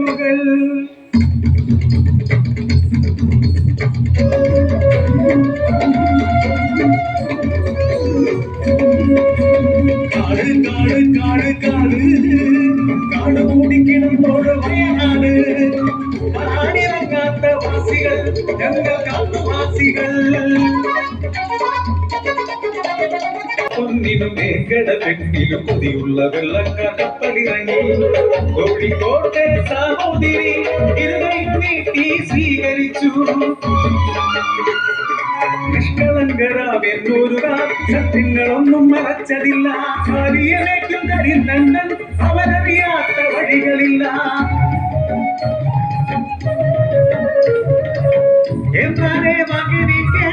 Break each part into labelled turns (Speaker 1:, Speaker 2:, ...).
Speaker 1: വയലുകൾ കാട് കാട് കാട് കാട് കാട് മൂടിക്കിടന്നോട് വയനാട് കാടിറങ്ങാത്ത വാസികൾ ഞങ്ങൾ കാട്ടുവാസികൾ ഒന്നിനും മേഘടവെട്ടിലും കൊതിയുള്ള വെള്ളക്കാർ കപ്പലിറങ്ങി കോഴിക്കോട്ടെ സഹോദരി ഇരുകൈകൾ നീട്ടി സ്വീകരിച്ചു നിഷ്കളങ്കരാവെന്നൂരുകാർ സത്യങ്ങളൊന്നും മറച്ചതില്ല ഭാര്യനേക്കും കരിന്തണ്ടൻ അവരറിയാത്ത വഴികളില്ല എന്നാലേ മകനിക്ക്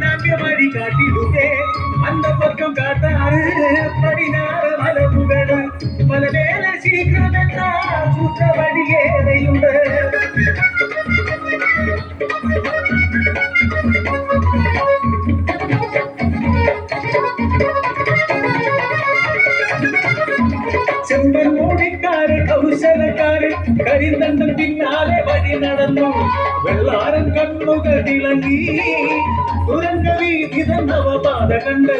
Speaker 1: നാട്യ വഴി കാട്ടിടുകേ அந்த பக்கம் காட்டாறு படினாறு மலமுகடு பல வேல சீக்கிரமென்றா சுற்ற வழியேறையுண்டு செம்பன் மூடிக்காரு கௌசலக்காரு കരിന്തണ്ടൻ പിന്നാലെ വഴി നടന്നു വെള്ളാരൻ കണ്ണുകൾ തിളങ്ങി തുരങ്ക വീതി നവപാത കണ്ട്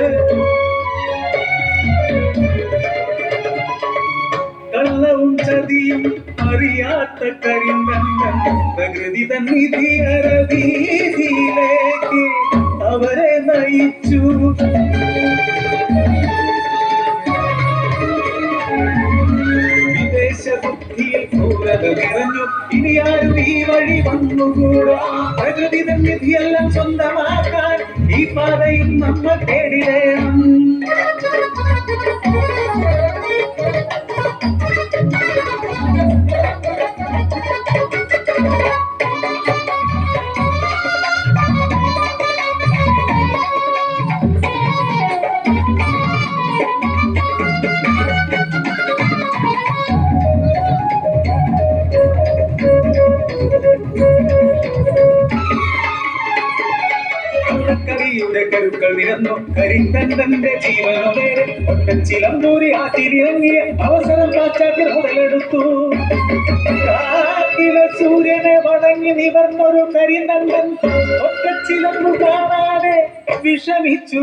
Speaker 1: കള്ളവും ചതിയും അറിയാത്ത കരിന്തണ്ടൻ പ്രകൃതി തന്നിധി അരവീതിയിലേക്ക് അവരെ നയിച്ചു ബുദ്ധിയിൽ ക്രൂരത നിറഞ്ഞു ഇനി ആരും ഈ വഴി വന്നുകൂടാ പ്രകൃതി നിധിയെല്ലാം സ്വന്തമാക്കാൻ ഈ പാതയും നമ്മൾ തേടിടേണം യുടെ കരുക്കൾ നിരന്നു കരിന്തണ്ടന്റെ ജീവനോടെ ഒട്ടച്ചിലമ്പൂരി ആറ്റിലിറങ്ങിയ അവസരം കാച്ചാക്കി മുതലെടുത്തു സൂര്യനെ വണങ്ങി നിവർന്നൊരു കരിന്തണ്ടൻ ഒട്ടച്ചിലമ്പു കാണാതെ വിഷമിച്ചു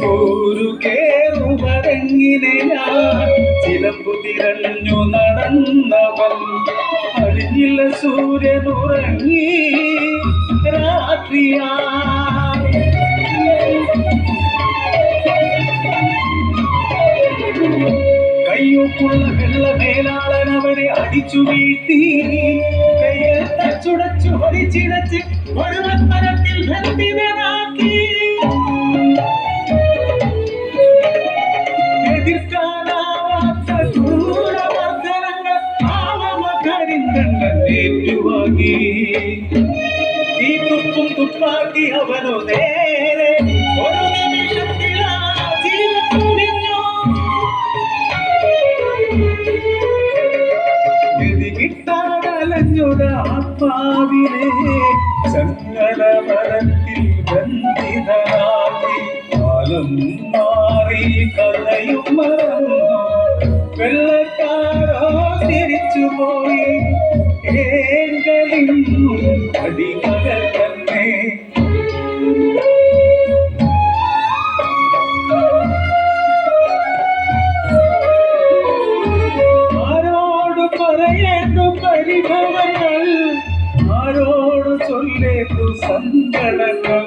Speaker 1: പോരു കേറുമരങ്ങിനെ ഞാൻ ചിലമ്പു തിരഞ്ഞു നടന്നവൻ അഴിഞ്ഞില്ല സൂര്യനുറങ്ങി രാത്രിയാ കയ്യൊപ്പുള്ള വെള്ളമേലാളൻ അവരെ അടിച്ചു വീഴ്ത്തി കയ്യിൽ തച്ചുടച്ചു വലിച്ചിടച്ച് ഒരു മരത്തിൽ ബന്ധിതനാക്കി എതിർക്കാനാവാത്ത ക്രൂരമർദ്ദനങ്ങൾ ഏറ്റുവാങ്ങി ഈ തുപ്പും തുപ്പാക്കി അവനു നേരെ ഒരു നിമിഷത്തിൽ ഗതി കിട്ടാടലഞ്ഞൊരാത്മാവിനെ സങ്കടമരത്തിൽ ബന്ധിതനാക്കി കാലം മാറി കഥയും മറന്നു വെള്ളക്കാരോ തിരിച്ചുപോയി അടിമകൾ തന്നെ ആരോട് പറയേണ്ടു പരിഭവങ്ങൾ ആരോട് ചൊല്ലേണ്ടു സങ്കടങ്ങൾ